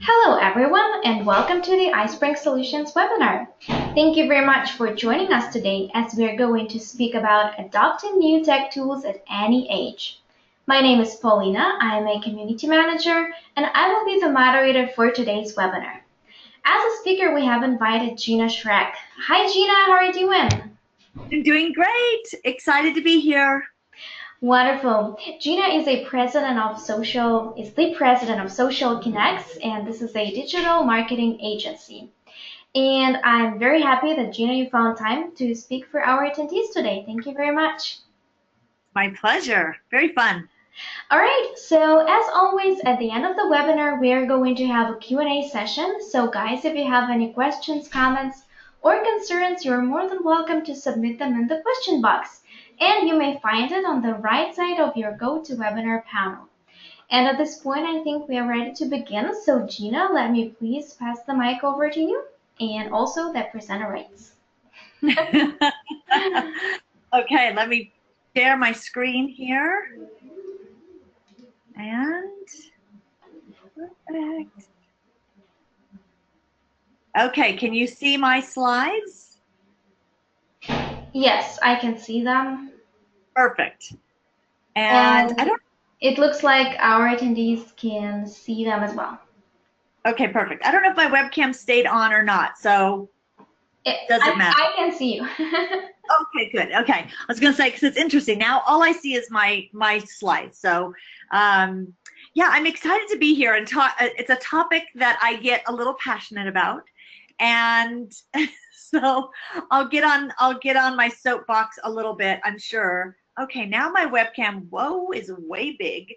Hello everyone and welcome to the Ispring Solutions webinar. Thank you very much for joining us today as we are going to speak about adopting new tech tools at any age. My name is Paulina, I am a community manager and I will be the moderator for today's webinar. As a speaker we have invited Gina Schreck. Hi Gina, how are you doing? I'm doing great. Excited to be here. Wonderful. Gina is the president of Social Connects, and this is a digital marketing agency. And I'm very happy that Gina, you found time to speak for our attendees today. Thank you very much. My pleasure. Very fun. All right, so as always, at the end of the webinar, we are going to have a Q&A session. So guys, if you have any questions, comments, or concerns, you're more than welcome to submit them in the question box. And you may find it on the right side of your GoToWebinar panel. And at this point, I think we are ready to begin. So Gina, let me please pass the mic over to you and also the presenter rights. Okay, let me share my screen here. And perfect. Okay, can you see my slides? Yes, I can see them. Perfect. And I don't. It looks like our attendees can see them as well. Okay, perfect. I don't know if my webcam stayed on or not, so it doesn't matter. I can see you. Okay, good. Okay, I was going to say, because it's interesting. Now all I see is my slides. So, yeah, I'm excited to be here and talk. It's a topic that I get a little passionate about, and so I'll get on my soapbox a little bit, I'm sure. Okay, now my webcam, whoa, is way big,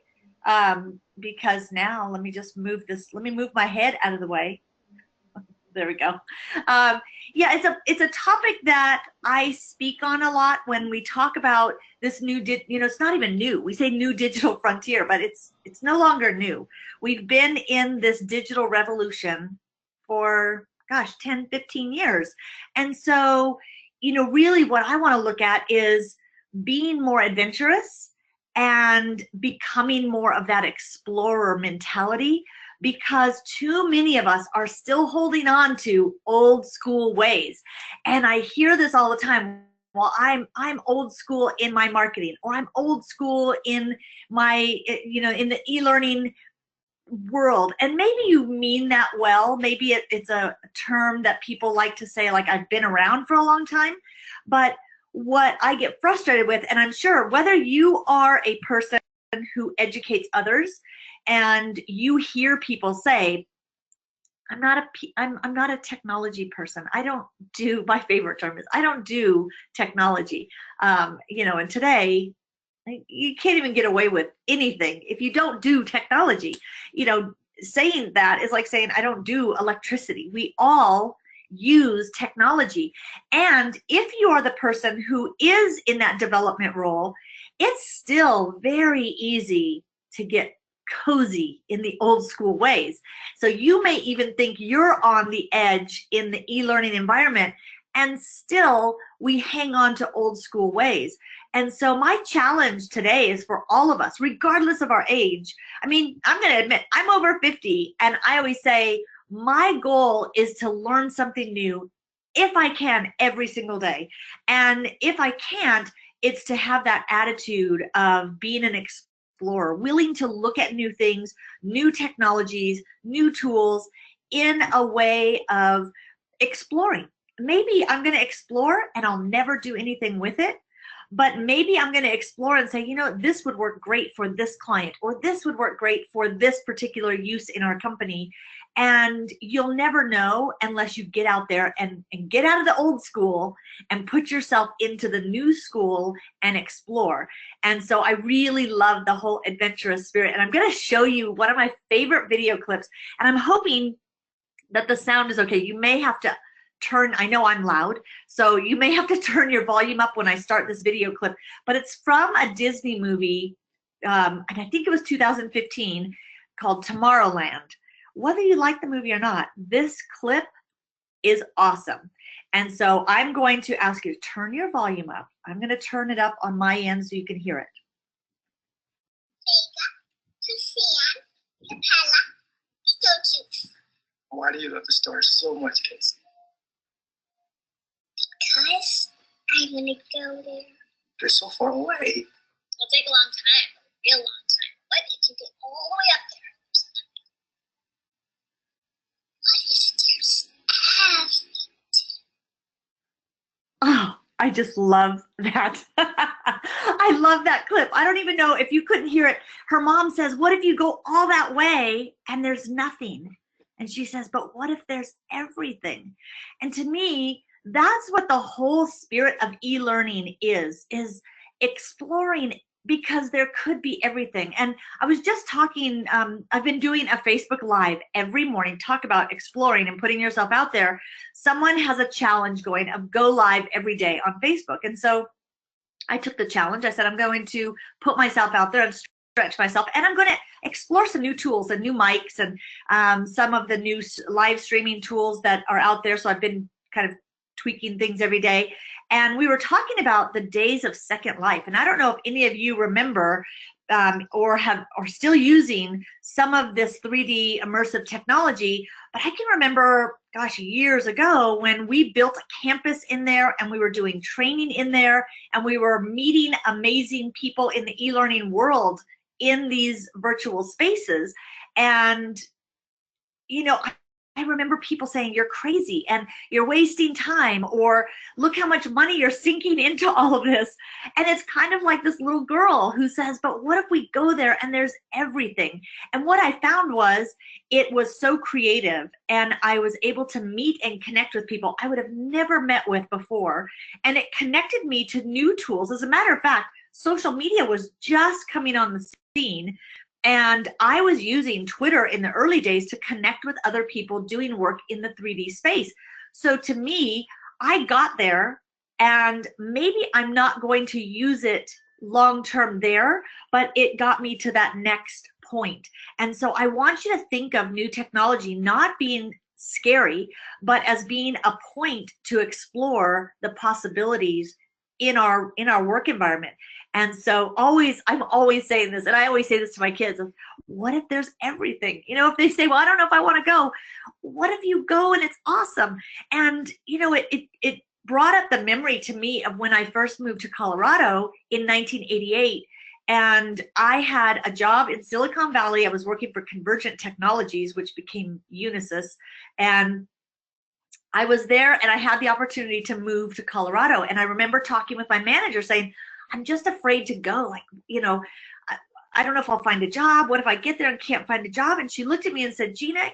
because now let me just move this. Let me move my head out of the way. There we go. Yeah, it's a topic that I speak on a lot when we talk about this new, it's not even new. We say new digital frontier, but it's no longer new. We've been in this digital revolution for, gosh, 10, 15 years. And so, really what I want to look at is being more adventurous and becoming more of that explorer mentality, because too many of us are still holding on to old school ways. And I hear this all the time. Well, I'm old school in my marketing, or I'm old school in my, in the e-learning world. And maybe you mean that well. Maybe it's a term that people like to say, like, I've been around for a long time. But what I get frustrated with, and I'm sure whether you are a person who educates others and you hear people say, I'm not a technology person. I don't do, my favorite term is, I don't do technology. And today you can't even get away with anything if you don't do technology. Saying that is like saying I don't do electricity. We all use technology. And if you are the person who is in that development role, it's still very easy to get cozy in the old school ways. So you may even think you're on the edge in the e-learning environment, and still we hang on to old school ways. And so my challenge today is for all of us, regardless of our age. I mean, I'm going to admit, I'm over 50, and I always say my goal is to learn something new if I can every single day. And if I can't, it's to have that attitude of being an explorer, willing to look at new things, new technologies, new tools in a way of exploring. Maybe I'm going to explore and I'll never do anything with it. But maybe I'm going to explore and say, this would work great for this client, or this would work great for this particular use in our company. And you'll never know unless you get out there and get out of the old school and put yourself into the new school and explore. And so I really love the whole adventurous spirit. And I'm going to show you one of my favorite video clips. And I'm hoping that the sound is okay. You may have to turn, I know I'm loud, so you may have to turn your volume up when I start this video clip, but it's from a Disney movie, and I think it was 2015, called Tomorrowland. Whether you like the movie or not, this clip is awesome. And so I'm going to ask you to turn your volume up. I'm going to turn it up on my end so you can hear it. why do you love the store so much, Casey? Because I want to go there. They're so far away. It'll take a long time, a real long time. What if you get all the way up there? What if there's Oh, I just love that. I love that clip. I don't even know if you couldn't hear it. Her mom says, what if you go all that way and there's nothing? And she says, but what if there's everything? And to me, that's what the whole spirit of e-learning is exploring, because there could be everything. And I was just talking, I've been doing a Facebook Live every morning, talk about exploring and putting yourself out there. Someone has a challenge going of go live every day on Facebook. And so I took the challenge. I said, I'm going to put myself out there and stretch myself, and I'm going to explore some new tools and new mics and some of the new live streaming tools that are out there. So I've been kind of tweaking things every day. And we were talking about the days of Second Life. And I don't know if any of you remember or still using some of this 3D immersive technology, but I can remember, gosh, years ago when we built a campus in there and we were doing training in there and we were meeting amazing people in the e-learning world in these virtual spaces. And, you know, I remember people saying, you're crazy and you're wasting time, or look how much money you're sinking into all of this. And it's kind of like this little girl who says, but what if we go there and there's everything? And what I found was it was so creative, and I was able to meet and connect with people I would have never met with before. And it connected me to new tools. As a matter of fact, social media was just coming on the scene. And I was using Twitter in the early days to connect with other people doing work in the 3D space. So to me, I got there, and maybe I'm not going to use it long term there, but it got me to that next point. And so I want you to think of new technology not being scary, but as being a point to explore the possibilities in our work environment. And so I'm always saying this, and I always say this to my kids, what if there's everything? You know, if they say, well, I don't know if I want to go, what if you go and it's awesome? And, you know, it brought up the memory to me of when I first moved to Colorado in 1988. And I had a job in Silicon Valley. I was working for Convergent Technologies, which became Unisys. And I was there, and I had the opportunity to move to Colorado. And I remember talking with my manager saying, I'm just afraid to go. Like, you know, I don't know if I'll find a job. What if I get there and can't find a job? And she looked at me and said, Gina,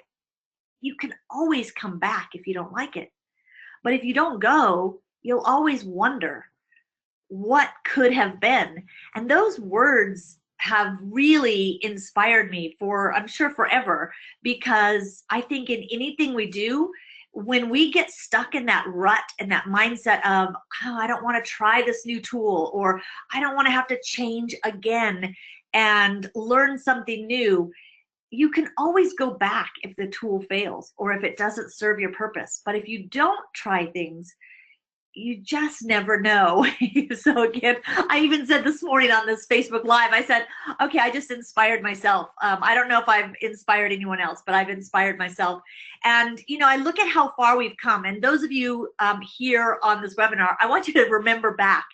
you can always come back if you don't like it. But if you don't go, you'll always wonder what could have been. And those words have really inspired me for, I'm sure, forever, because I think in anything we do, when we get stuck in that rut and that mindset of, oh, I don't want to try this new tool, or I don't want to have to change again and learn something new, you can always go back if the tool fails or if it doesn't serve your purpose. But if you don't try things, you just never know. So again, I even said this morning on this Facebook Live, I said, okay, I just inspired myself. I don't know if I've inspired anyone else, but I've inspired myself. And, you know, I look at how far we've come. And those of you here on this webinar, I want you to remember back,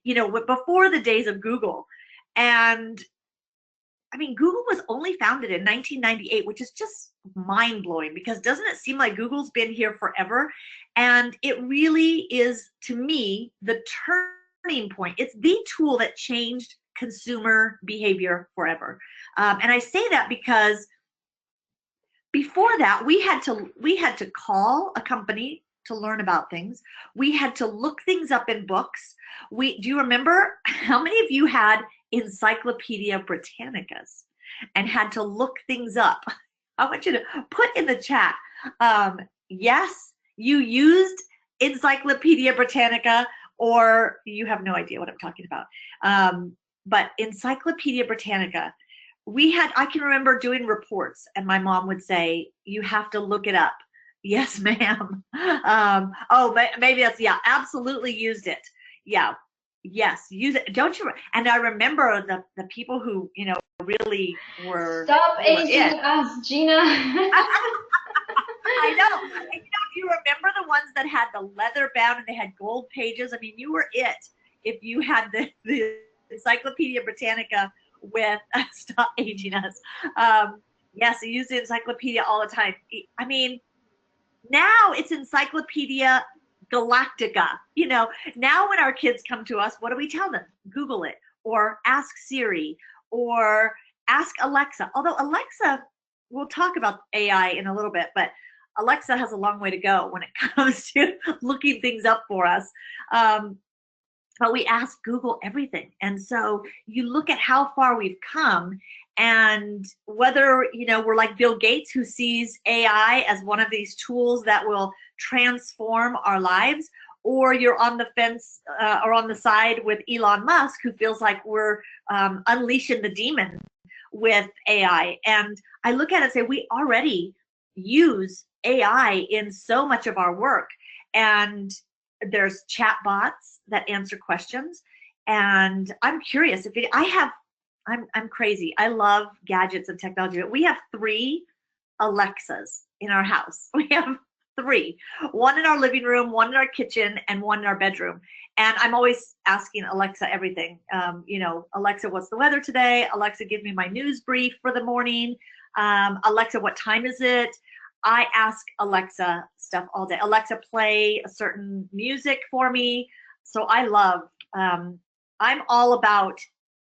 you know, before the days of Google. And I mean, Google was only founded in 1998, which is just mind-blowing, because doesn't it seem like Google's been here forever? And it really is, to me, the turning point. It's the tool that changed consumer behavior forever. And I say that because before that, we had to call a company to learn about things. We had to look things up in books. Do you remember how many of you had Encyclopedia Britannicas and had to look things up? I want you to put in the chat, yes, you used Encyclopedia Britannica, or you have no idea what I'm talking about. But Encyclopedia Britannica, I can remember doing reports, and my mom would say, you have to look it up. Yes, ma'am. Oh, maybe that's, yeah, absolutely used it. Yeah. Yes, use it. Don't you? And I remember the people who, you know, really were. Stop aging us, Gina. I know. And, do you remember the ones that had the leather bound and they had gold pages? I mean, you were it if you had the Encyclopedia Britannica with Stop Aging Us. Yes, I use the encyclopedia all the time. I mean, now it's Encyclopedia Galactica. Now when our kids come to us, what do we tell them? Google it, or ask Siri, or ask Alexa. Although Alexa, we'll talk about AI in a little bit, but Alexa has a long way to go when it comes to looking things up for us. But we ask Google everything. And so you look at how far we've come, and whether, we're like Bill Gates, who sees AI as one of these tools that will transform our lives, or you're on the fence or on the side with Elon Musk, who feels like we're unleashing the demon with AI. And I look at it and say, we already use AI in so much of our work. And there's chat bots that answer questions. And I'm curious I'm crazy. I love gadgets and technology, but we have 3 Alexas in our house. We have 3, one in our living room, one in our kitchen, and one in our bedroom. And I'm always asking Alexa everything. Alexa, what's the weather today? Alexa, give me my news brief for the morning. Alexa, what time is it? I ask Alexa stuff all day. Alexa, play a certain music for me. So I love, I'm all about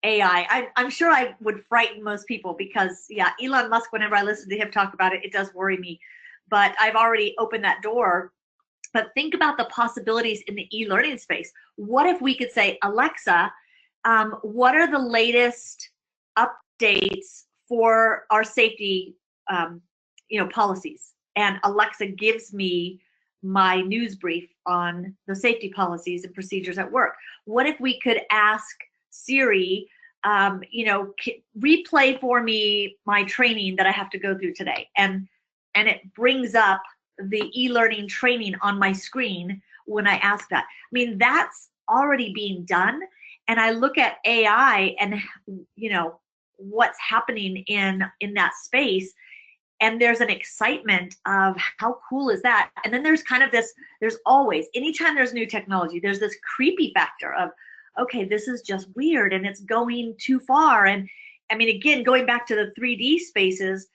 AI. I'm sure I would frighten most people because, yeah, Elon Musk, whenever I listen to him talk about it, it does worry me. But I've already opened that door. But think about the possibilities in the e-learning space. What if we could say, Alexa, what are the latest updates for our safety policies? And Alexa gives me my news brief on the safety policies and procedures at work. What if we could ask Siri, replay for me my training that I have to go through today, and it brings up the e-learning training on my screen when I ask that. I mean, that's already being done. And I look at AI and what's happening in that space, and there's an excitement of how cool is that. And then there's kind of this, there's always, anytime there's new technology, there's this creepy factor of, okay, this is just weird and it's going too far. And I mean, again, going back to the 3D spaces,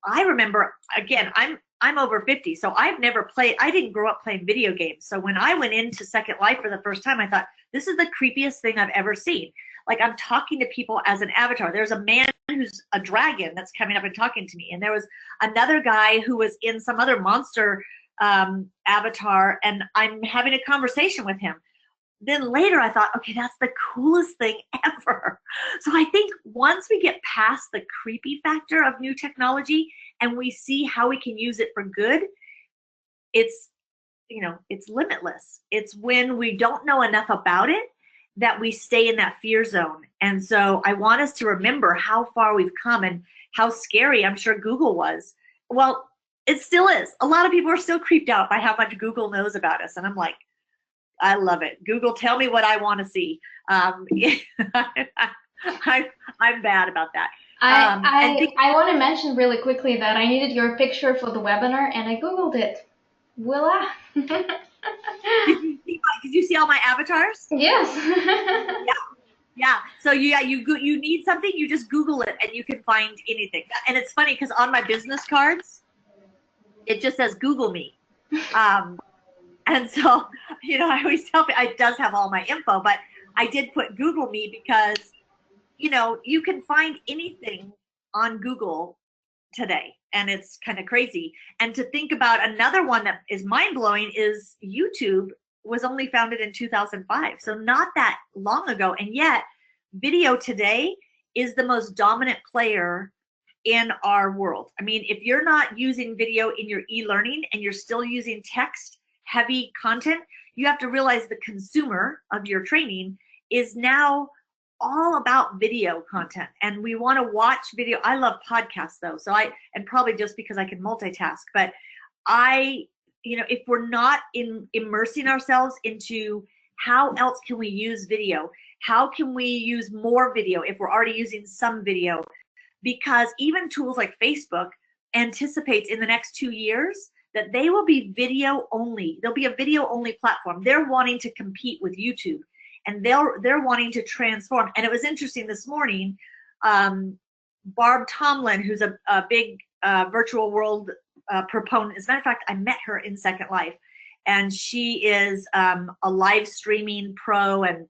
I remember, again, I'm over 50, so I've never played, I didn't grow up playing video games. So when I went into Second Life for the first time, I thought, this is the creepiest thing I've ever seen. Like, I'm talking to people as an avatar. There's a man who's a dragon that's coming up and talking to me. And there was another guy who was in some other monster avatar, and I'm having a conversation with him. Then later I thought, okay, that's the coolest thing ever. So I think once we get past the creepy factor of new technology and we see how we can use it for good, it's limitless. It's when we don't know enough about it that we stay in that fear zone. And so I want us to remember how far we've come and how scary I'm sure Google was. Well, it still is. A lot of people are still creeped out by how much Google knows about us. And I'm like, I love it. Google, tell me what I want to see. I'm bad about that. I want to mention really quickly that I needed your picture for the webinar, and I Googled it. Voila. Did you see all my avatars? Yes. Yeah. So you need something, you just Google it and you can find anything. And it's funny because on my business cards, it just says Google me. And so, I always tell people, it does have all my info, but I did put Google me because, you can find anything on Google today, and it's kind of crazy. And to think about another one that is mind-blowing is YouTube was only founded in 2005, so not that long ago, and yet video today is the most dominant player in our world. I mean, if you're not using video in your e-learning and you're still using text heavy content, you have to realize the consumer of your training is now all about video content, and we want to watch video. I love podcasts though, and probably just because I can multitask, but if we're not immersing ourselves into how else can we use video, how can we use more video if we're already using some video, because even tools like Facebook anticipates in the next 2 years that they will be video only. They'll be a video only platform. They're wanting to compete with YouTube, and they're wanting to transform. And it was interesting this morning, Barb Tomlin, who's a big virtual world proponent. As a matter of fact, I met her in Second Life, and she is a live streaming pro and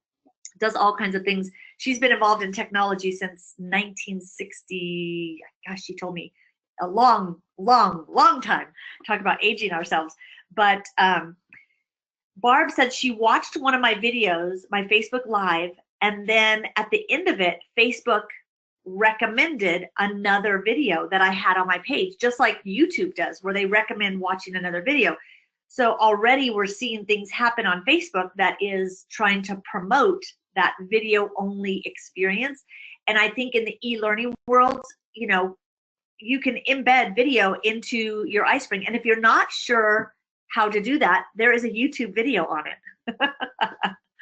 does all kinds of things. She's been involved in technology since 1960. Gosh, she told me a long time. Talk about aging ourselves. But Barb said she watched one of my videos, my Facebook Live, and then at the end of it, Facebook recommended another video that I had on my page, just like YouTube does, where they recommend watching another video. So already we're seeing things happen on Facebook that is trying to promote that video only experience. And I think in the e-learning world, you know, you can embed video into your Ispring. And if you're not sure how to do that, there is a YouTube video on it.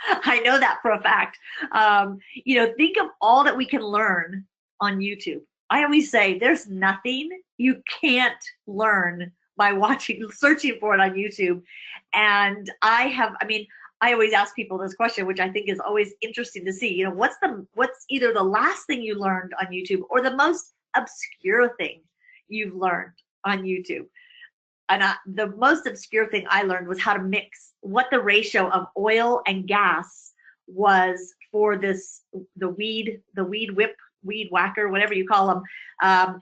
I know that for a fact. You know, think of all that we can learn on YouTube. I always say there's nothing you can't learn by searching for it on YouTube. And I always ask people this question, which I think is always interesting to see. You know, what's either the last thing you learned on YouTube or the most obscure thing you've learned on YouTube? And the most obscure thing I learned was how to mix, what the ratio of oil and gas was for the weed whacker, whatever you call them.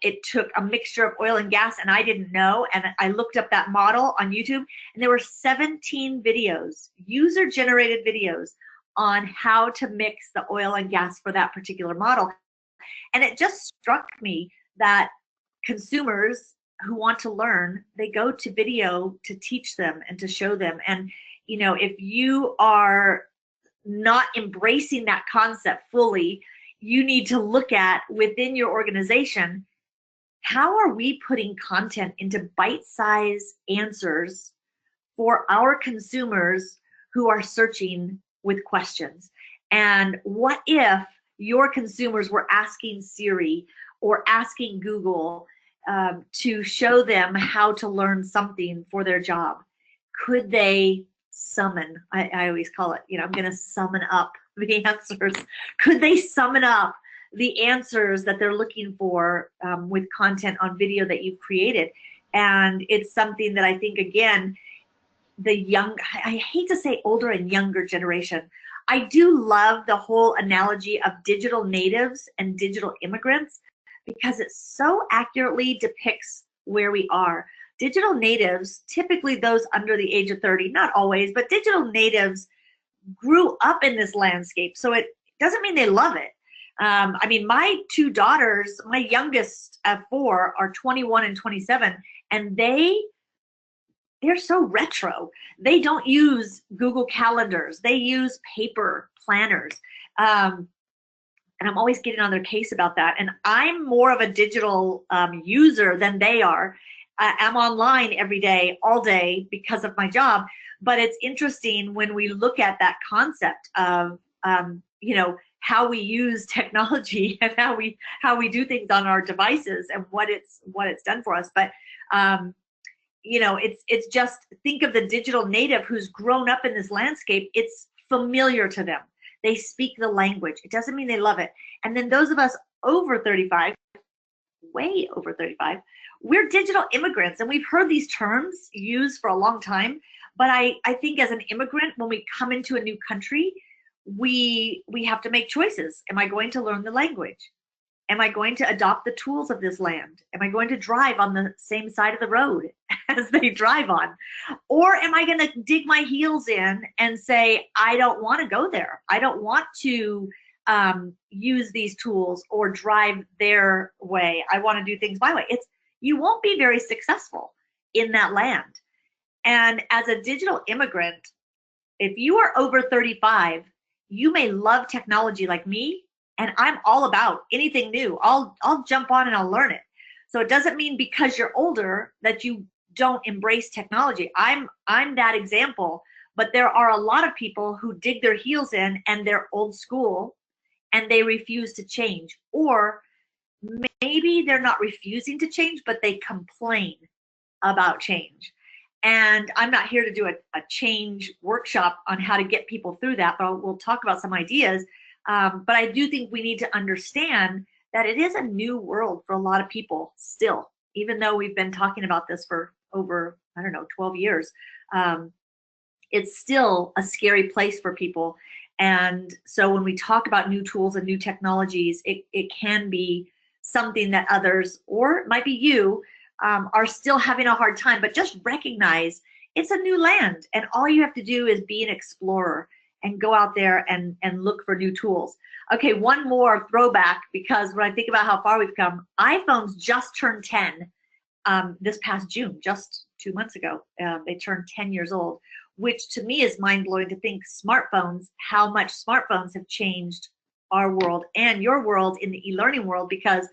It took a mixture of oil and gas, and I didn't know. And I looked up that model on YouTube, and there were 17 videos, user-generated videos, on how to mix the oil and gas for that particular model. And it just struck me that consumers who want to learn, they go to video to teach them and to show them. And you know, if you are not embracing that concept fully, you need to look at within your organization, how are we putting content into bite-sized answers for our consumers who are searching with questions? And what if your consumers were asking Siri or asking Google to show them how to learn something for their job? Could they summon, I always call it, you know, I'm going to summon up the answers. Could they summon up the answers that they're looking for with content on video that you've created? And it's something that I think, again, I hate to say older and younger generation. I do love the whole analogy of digital natives and digital immigrants, because it so accurately depicts where we are. Digital natives, typically those under the age of 30, not always, but digital natives grew up in this landscape. So it doesn't mean they love it. I mean, my two daughters, my youngest of 4 are 21 and 27, and they're so retro. They don't use Google calendars. They use paper planners. And I'm always getting on their case about that. And I'm more of a digital user than they are. I'm online every day, all day, because of my job. But it's interesting when we look at that concept of, you know, how we use technology and how we do things on our devices and what it's done for us. But you know, it's just, think of the digital native who's grown up in this landscape. It's familiar to them. They speak the language. It doesn't mean they love it. And then those of us over 35, way over 35, we're digital immigrants, and we've heard these terms used for a long time. But I think as an immigrant, when we come into a new country, we have to make choices. Am I going to learn the language? Am I going to adopt the tools of this land? Am I going to drive on the same side of the road as they drive on? Or am I going to dig my heels in and say, I don't want to go there. I don't want to use these tools or drive their way. I want to do things my way. You won't be very successful in that land. And as a digital immigrant, if you are over 35, you may love technology like me, and I'm all about anything new. I'll jump on and I'll learn it. So it doesn't mean because you're older that you don't embrace technology. I'm that example, but there are a lot of people who dig their heels in and they're old school and they refuse to change. Or maybe they're not refusing to change, but they complain about change. And I'm not here to do a change workshop on how to get people through that, but we'll talk about some ideas. But I do think we need to understand that it is a new world for a lot of people still, even though we've been talking about this for over, I don't know, 12 years. It's still a scary place for people. And so when we talk about new tools and new technologies, it can be something that others, or it might be you, are still having a hard time, but just recognize it's a new land, and all you have to do is be an explorer and go out there and look for new tools. Okay, one more throwback, because when I think about how far we've come, iPhones just turned 10 this past June, just 2 months ago. They turned 10 years old, which to me is mind-blowing to think smartphones, how much smartphones have changed our world and your world in the e-learning world, because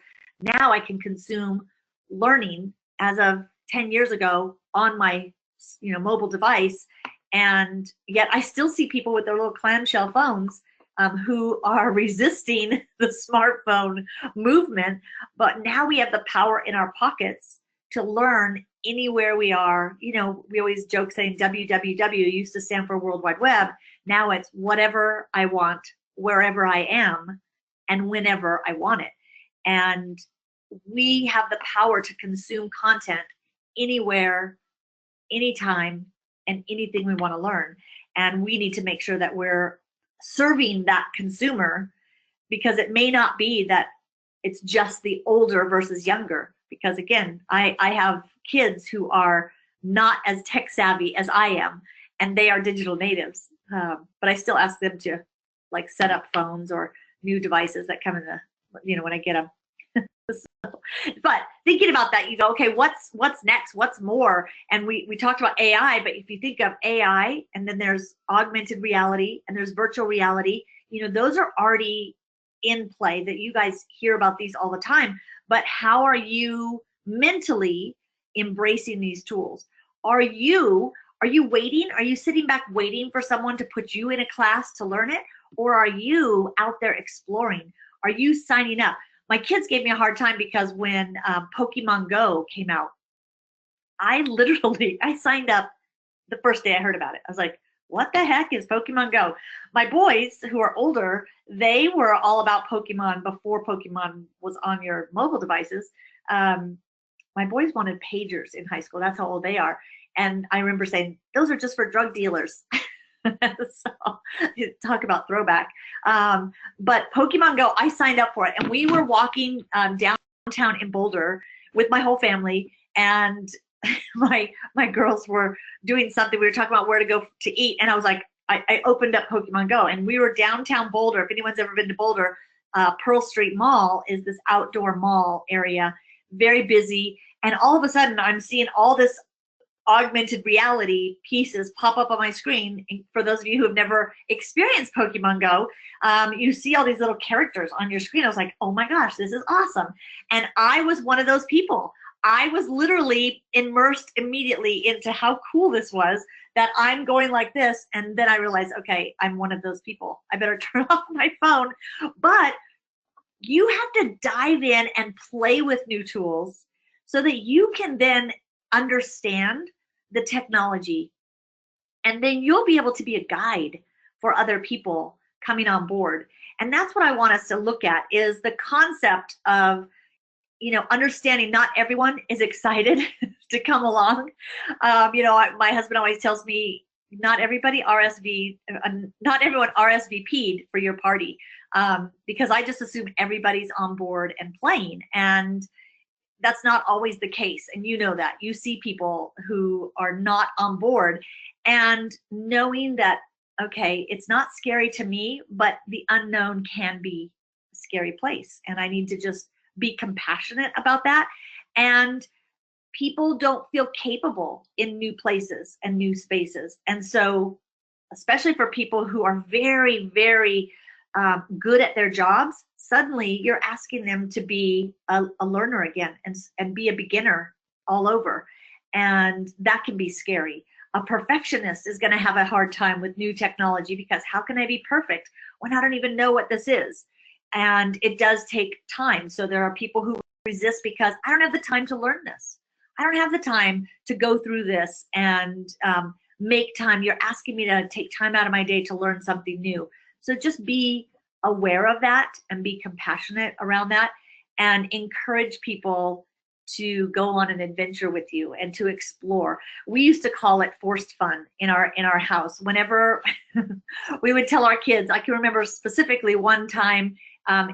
now I can consume learning as of 10 years ago on my mobile device, and yet I still see people with their little clamshell phones who are resisting the smartphone movement. But now we have the power in our pockets to learn anywhere we are. We always joke saying www used to stand for World Wide Web. Now it's whatever I want, wherever I am, and whenever I want it. And we have the power to consume content anywhere, anytime, and anything we want to learn. And we need to make sure that we're serving that consumer, because it may not be that it's just the older versus younger. Because again, I have kids who are not as tech savvy as I am, and they are digital natives. But I still ask them to like set up phones or new devices that come in the, when I get them. But thinking about that, you go, okay, what's next? What's more? And we talked about AI, but if you think of AI, and then there's augmented reality, and there's virtual reality, those are already in play, that you guys hear about these all the time. But how are you mentally embracing these tools? Are you waiting? Are you sitting back waiting for someone to put you in a class to learn it? Or are you out there exploring? Are you signing up? My kids gave me a hard time because when Pokemon Go came out, I signed up the first day I heard about it. I was like, what the heck is Pokemon Go? My boys, who are older, they were all about Pokemon before Pokemon was on your mobile devices. My boys wanted pagers in high school. That's how old they are. And I remember saying, those are just for drug dealers. So talk about throwback. But Pokemon Go, I signed up for it, and we were walking downtown in Boulder with my whole family, and my girls were doing something. We were talking about where to go to eat, and I was like, I opened up Pokemon Go, and we were downtown Boulder. If anyone's ever been to Boulder, Pearl Street Mall is this outdoor mall area, very busy, and all of a sudden I'm seeing all this augmented reality pieces pop up on my screen. And for those of you who have never experienced Pokemon Go, you see all these little characters on your screen. I was like, oh my gosh, this is awesome. And I was one of those people. I was literally immersed immediately into how cool this was, that I'm going like this. And then I realized, okay, I'm one of those people. I better turn off my phone. But you have to dive in and play with new tools so that you can then understand the technology, and then you'll be able to be a guide for other people coming on board. And that's what I want us to look at, is the concept of understanding not everyone is excited to come along. My husband always tells me not everyone RSVP'd for your party, because I just assume everybody's on board and playing, and that's not always the case. And you know that. You see people who are not on board, and knowing that, okay, it's not scary to me, but the unknown can be a scary place, and I need to just be compassionate about that. And people don't feel capable in new places and new spaces. And so, especially for people who are very, very good at their jobs, suddenly you're asking them to be a learner again and be a beginner all over. And that can be scary. A perfectionist is going to have a hard time with new technology, because how can I be perfect when I don't even know what this is? And it does take time. So there are people who resist because I don't have the time to learn this. I don't have the time to go through this and make time. You're asking me to take time out of my day to learn something new. So just be aware of that and be compassionate around that and encourage people to go on an adventure with you and to explore. We used to call it forced fun in our house. Whenever we would tell our kids, I can remember specifically one time,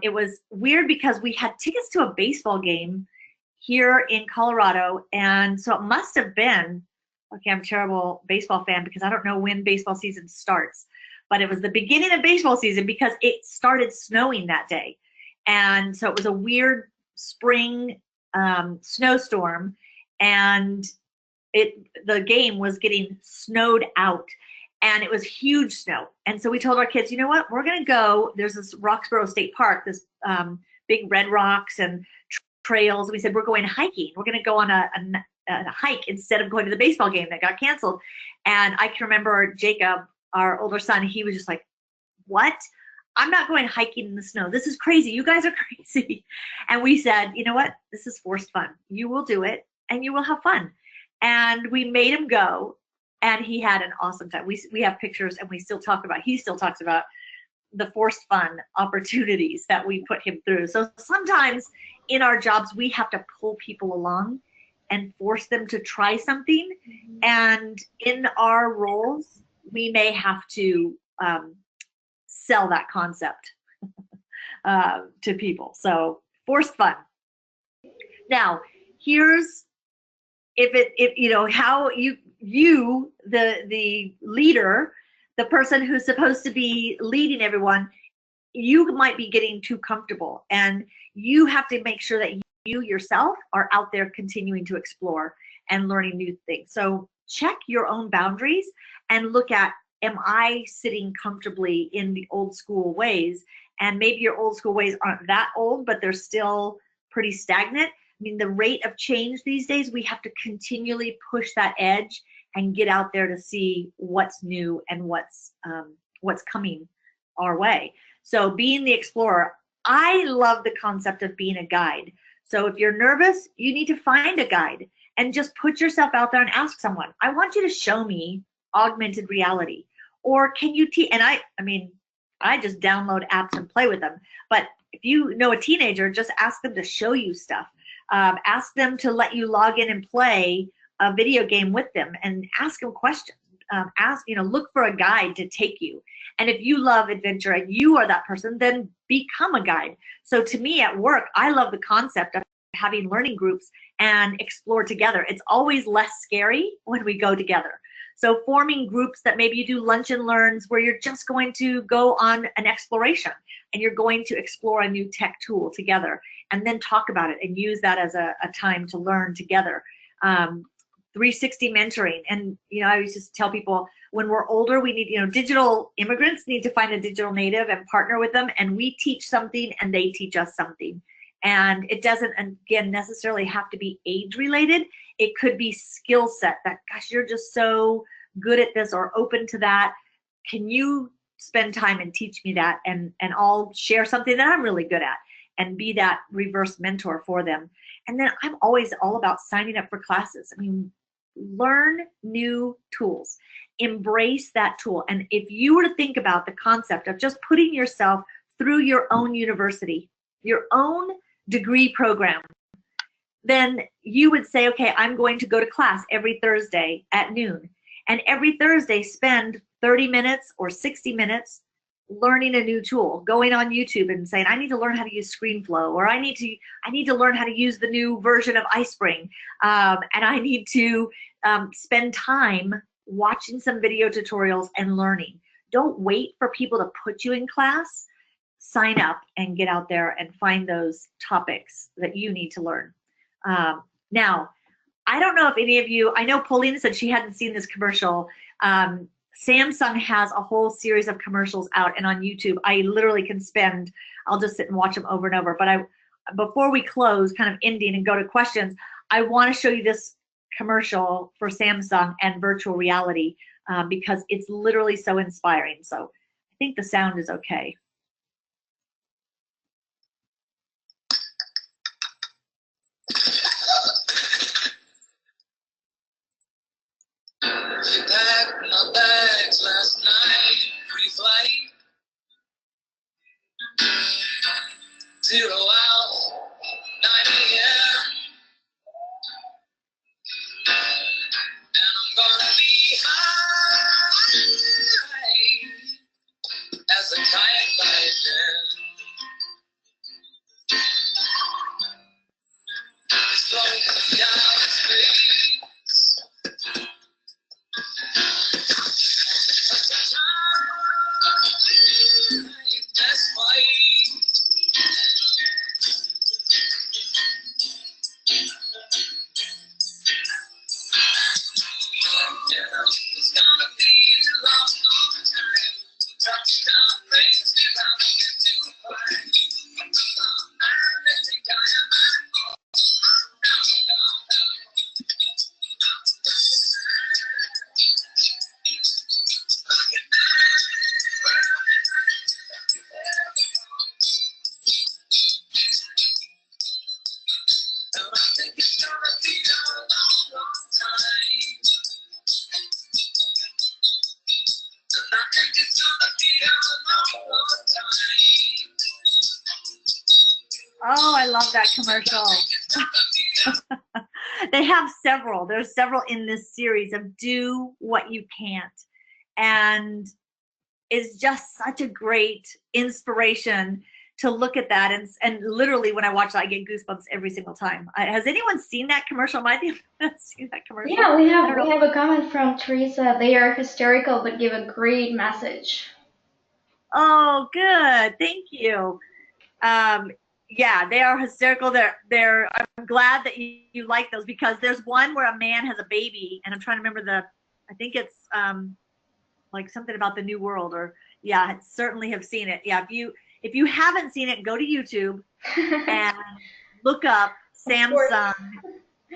it was weird because we had tickets to a baseball game here in Colorado, and so it must have been, okay, I'm a terrible baseball fan because I don't know when baseball season starts, but it was the beginning of baseball season because it started snowing that day. And so it was a weird spring snowstorm, and the game was getting snowed out, and it was huge snow. And so we told our kids, you know what, we're going to go, there's this Roxborough State Park, this big red rocks and trails. We said, we're going hiking. We're going to go on a hike instead of going to the baseball game that got canceled. And I can remember Jacob, our older son, he was just like, what? I'm not going hiking in the snow. This is crazy. You guys are crazy. And we said, you know what? This is forced fun. You will do it and you will have fun. And we made him go, and he had an awesome time. We have pictures, and he still talks about the forced fun opportunities that we put him through. So sometimes in our jobs, we have to pull people along and force them to try something. And in our roles, we may have to sell that concept to people. So forced fun. Now, here's if you know how you the leader, the person who's supposed to be leading everyone, you might be getting too comfortable, and you have to make sure that you yourself are out there continuing to explore and learning new things. So check your own boundaries and look at, am I sitting comfortably in the old school ways? And maybe your old school ways aren't that old, but they're still pretty stagnant. I mean, the rate of change these days, we have to continually push that edge and get out there to see what's new and what's coming our way. So being the explorer, I love the concept of being a guide. So if you're nervous, you need to find a guide and just put yourself out there and ask someone, I want you to show me augmented reality. Or can you teach? And I mean, I just download apps and play with them. But if you know a teenager, just ask them to show you stuff. Ask them to let you log in and play a video game with them, and ask them questions. Look for a guide to take you. And if you love adventure and you are that person, then become a guide. So to me at work, I love the concept of having learning groups and explore together. It's always less scary when we go together. So forming groups that maybe you do lunch and learns where you're just going to go on an exploration and you're going to explore a new tech tool together and then talk about it and use that as a time to learn together. 360 mentoring. And, I always just tell people when we're older, we need, digital immigrants need to find a digital native and partner with them. And we teach something and they teach us something. And it doesn't, again, necessarily have to be age related. It could be skill set that, gosh, you're just so good at this or open to that. Can you spend time and teach me that? And I'll share something that I'm really good at and be that reverse mentor for them. And then I'm always all about signing up for classes. I mean, learn new tools, embrace that tool. And if you were to think about the concept of just putting yourself through your own university, your own degree program, then you would say, okay, I'm going to go to class every Thursday at noon. And every Thursday spend 30 minutes or 60 minutes learning a new tool, going on YouTube and saying, I need to learn how to use ScreenFlow, or I need to learn how to use the new version of Ispring, and I need to spend time watching some video tutorials and learning. Don't wait for people to put you in class. Sign up and get out there and find those topics that you need to learn. Now, I don't know if any of you, I know Paulina said she hadn't seen this commercial. Samsung has a whole series of commercials out and on YouTube. I literally can I'll just sit and watch them over and over. But before we close, kind of ending and go to questions, I want to show you this commercial for Samsung and virtual reality because it's literally so inspiring. So I think the sound is okay. They packed my bags last night, pre-flight. 0 hours, 9 a.m. And I'm gonna be high as a kite by then. It's floating down space. That's why it's gonna be a long, long time. Touchdown race around to find I think it's gonna be a long, long time. And I think it's gonna be a long, long time. Oh, I love that commercial. They have several. There's several in this series of do what you can't. And it's just such a great inspiration to look at that. And literally when I watch that, I get goosebumps every single time. Has anyone seen that commercial? Might have seen that commercial? Yeah, we have a comment from Teresa. They are hysterical but give a great message. Oh, good. Thank you. Yeah, they are hysterical. I'm glad that you like those, because there's one where a man has a baby, and I'm trying to remember I think it's like something about the new world, or yeah, I certainly have seen it. Yeah, if you haven't seen it, go to YouTube and look up Samsung.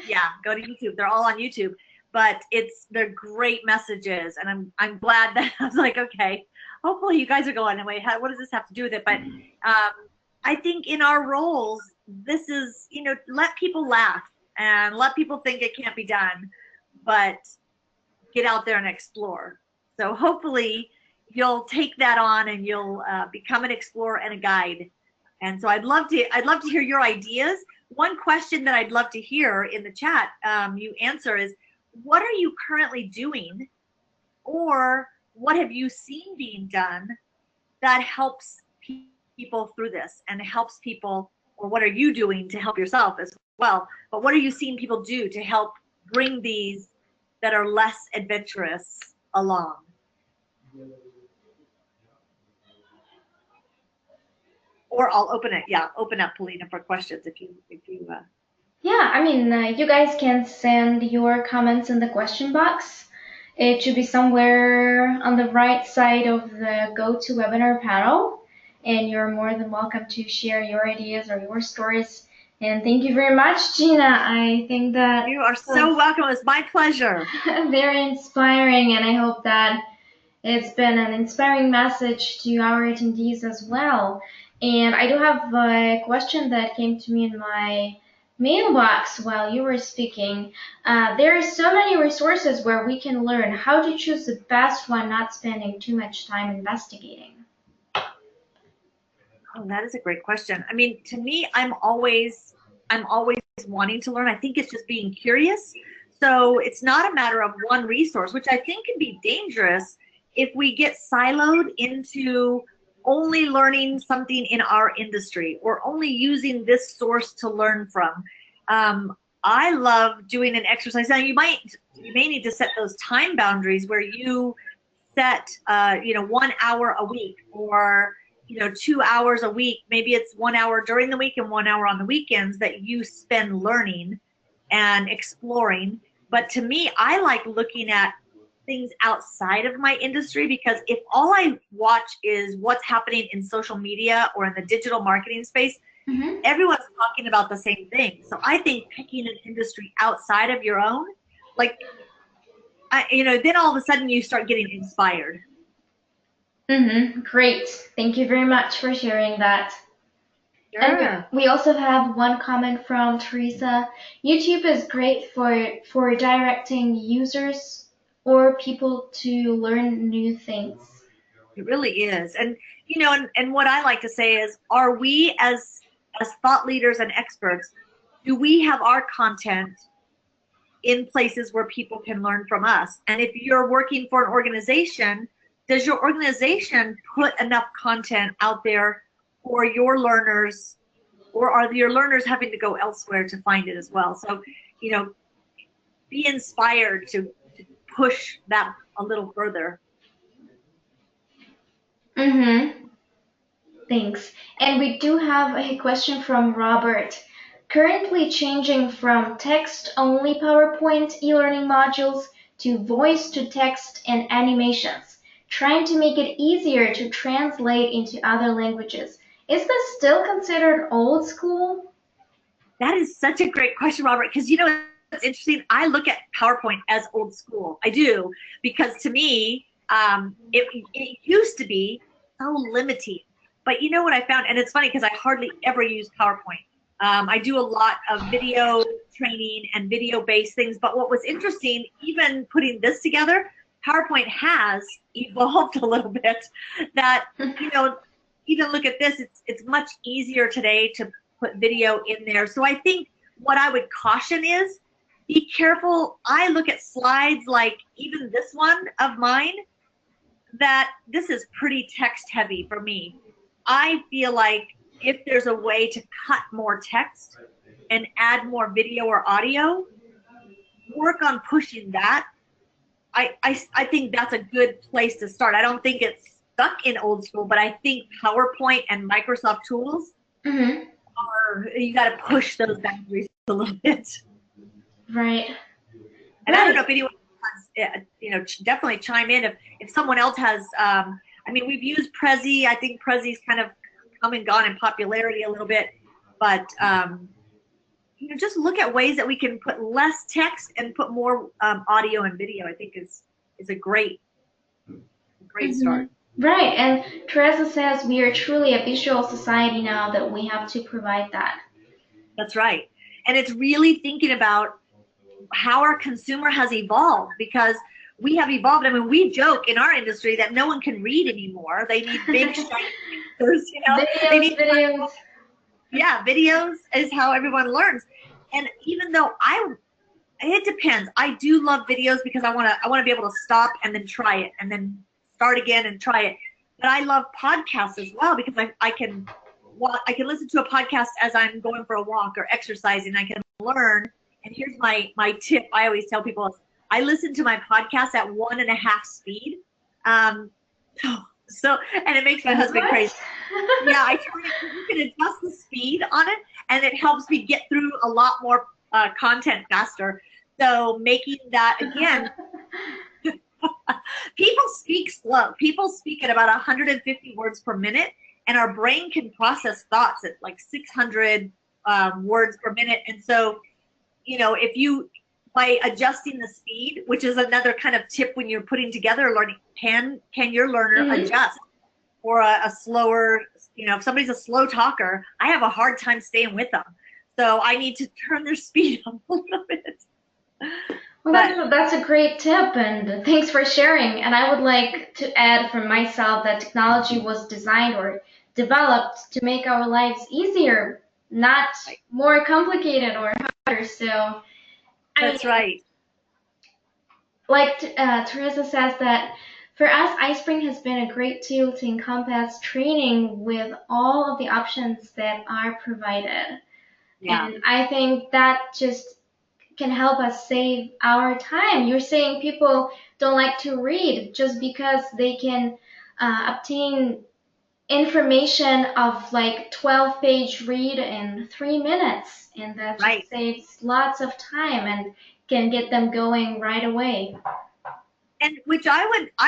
Yeah, go to YouTube. They're all on YouTube, but they're great messages, and I'm glad that I was like, okay, hopefully you guys are going, wait, what does this have to do with it? But I think in our roles, this is, let people laugh and let people think it can't be done, but get out there and explore. So hopefully you'll take that on and you'll become an explorer and a guide. And so I'd love to hear your ideas. One question that I'd love to hear in the chat you answer is, what are you currently doing, or what have you seen being done that helps people through this and helps people, or what are you doing to help yourself as well? But what are you seeing people do to help bring these that are less adventurous along? Or I'll open up, Polina, for questions if you. Yeah, I mean, you guys can send your comments in the question box. It should be somewhere on the right side of the GoToWebinar panel, and you're more than welcome to share your ideas or your stories. And thank you very much, Gina. I think that you are so welcome. It's my pleasure. Very inspiring, and I hope that it's been an inspiring message to our attendees as well. And I do have a question that came to me in my mailbox while you were speaking. There are so many resources where we can learn how to choose the best one, not spending too much time investigating. Oh, that is a great question. I mean, to me, I'm always wanting to learn. I think it's just being curious. So it's not a matter of one resource, which I think can be dangerous if we get siloed into only learning something in our industry or only using this source to learn from. I love doing an exercise. Now you may need to set those time boundaries where you set 1 hour a week, or 2 hours a week. Maybe it's 1 hour during the week and 1 hour on the weekends that you spend learning and exploring. But to me, I like looking at things outside of my industry, because if all I watch is what's happening in social media or in the digital marketing space, everyone's talking about the same thing. So I think picking an industry outside of your own, then all of a sudden you start getting inspired. Great. Thank you very much for sharing that. Sure. And we also have one comment from Teresa. YouTube is great for directing users or people to learn new things. It really is. And, you know, and what I like to say is, are we as thought leaders and experts, do we have our content in places where people can learn from us? And if you're working for an organization, does your organization put enough content out there for your learners, or are your learners having to go elsewhere to find it as well? So, you know, be inspired to push that a little further. Mm-hmm. Thanks. And we do have a question from Robert. Currently changing from text-only PowerPoint e-learning modules to voice-to-text and animations, trying to make it easier to translate into other languages. Is this still considered old school? That is such a great question, Robert, because you know what's interesting? I look at PowerPoint as old school. I do, because to me, it used to be so limiting. But you know what I found? And it's funny because I hardly ever use PowerPoint. I do a lot of video training and video-based things. But what was interesting, even putting this together, PowerPoint has evolved a little bit. That, you know, even look at this, it's much easier today to put video in there. So I think what I would caution is, be careful. I look at slides like even this one of mine, that this is pretty text heavy for me. I feel like if there's a way to cut more text and add more video or audio, work on pushing that. I think that's a good place to start. I don't think it's stuck in old school, but I think PowerPoint and Microsoft tools, Mm-hmm. you got to push those boundaries a little bit. Right. And I don't know if anyone has, you know, definitely chime in if someone else has. I mean, we've used Prezi. I think Prezi's kind of come and gone in popularity a little bit, but you know, just look at ways that we can put less text and put more audio and video. I think is a great start. Right, and Teresa says we are truly a visual society now that we have to provide that. That's right. And it's really thinking about how our consumer has evolved, because we have evolved. I mean, we joke in our industry that no one can read anymore. They need big, shiny pictures, you know. They need Videos. Yeah, videos is how everyone learns. And even though it depends. I do love videos because I want to be able to stop and then try it and then start again and try it. But I love podcasts as well, because I can listen to a podcast as I'm going for a walk or exercising. I can learn. And here's my tip. I always tell people, I listen to my podcast at 1.5 speed. So and it makes my husband crazy. Yeah, you can adjust the speed on it, and it helps me get through a lot more content faster. So making that, again, people speak slow. People speak at about 150 words per minute, and our brain can process thoughts at like 600 words per minute. And so, you know, by adjusting the speed, which is another kind of tip when you're putting together learning, can your learner adjust for a slower, you know, if somebody's a slow talker, I have a hard time staying with them. So I need to turn their speed up a little bit. Well, that's a great tip, and thanks for sharing. And I would like to add from myself that technology was designed or developed to make our lives easier, not more complicated or harder. So, that's right. Like Teresa says that for us, Ispring has been a great tool to encompass training with all of the options that are provided. Yeah. And I think that just can help us save our time. You're saying people don't like to read just because they can obtain information of like 12-page read in 3 minutes, and that just saves lots of time and can get them going right away. And which I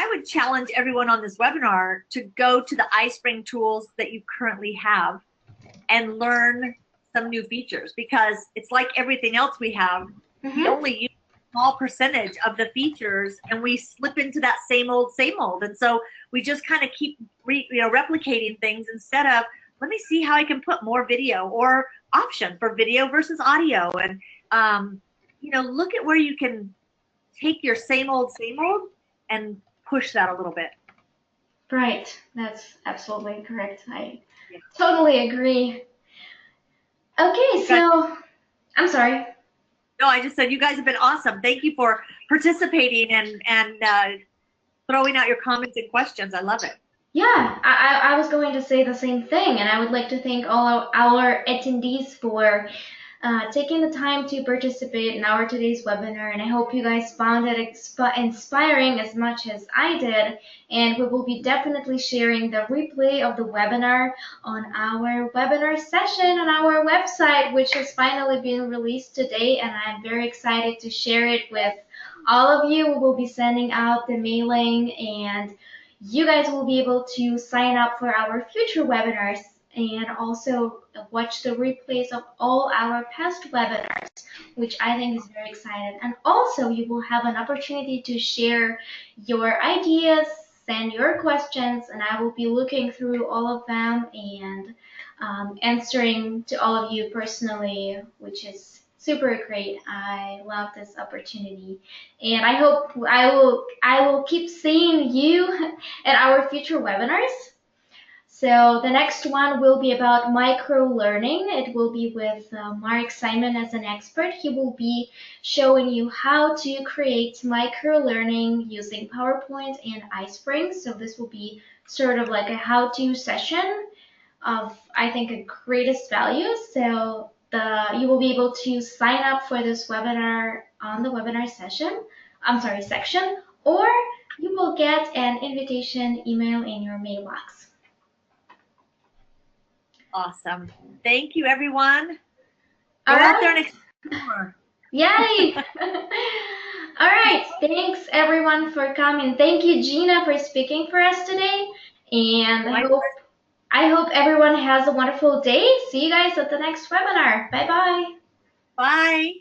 would challenge everyone on this webinar to go to the Ispring tools that you currently have and learn some new features, because it's like everything else we have. We only use a small percentage of the features, and we slip into that same old. And so we just kind of keep replicating things instead of, let me see how I can put more video or option for video versus audio. And you know, look at where you can take your same old and push that a little bit. Right. That's absolutely correct. I totally agree. Okay, so I'm sorry. No, I just said you guys have been awesome. Thank you for participating and throwing out your comments and questions. I love it. Yeah, I was going to say the same thing, and I would like to thank all our attendees for taking the time to participate in our today's webinar, and I hope you guys found it inspiring as much as I did. And we will be definitely sharing the replay of the webinar on our webinar session on our website, which has finally been released today, and I'm very excited to share it with all of you. We will be sending out the mailing, and you guys will be able to sign up for our future webinars and also watch the replays of all our past webinars, which I think is very exciting. And also you will have an opportunity to share your ideas, send your questions, and I will be looking through all of them and answering to all of you personally, which is super great. I love this opportunity, and I hope I will keep seeing you at our future webinars. So the next one will be about micro learning. It will be with Mark Simon as an expert. He will be showing you how to create micro learning using PowerPoint and Ispring. So this will be sort of like a how-to session of, I think, a greatest value. So you will be able to sign up for this webinar on the webinar section, section, or you will get an invitation email in your mailbox. Awesome. Thank you, everyone. Go All out there right. and explore. Yay! All right. Thanks, everyone, for coming. Thank you, Gina, for speaking for us today. And I hope everyone has a wonderful day. See you guys at the next webinar. Bye-bye. Bye.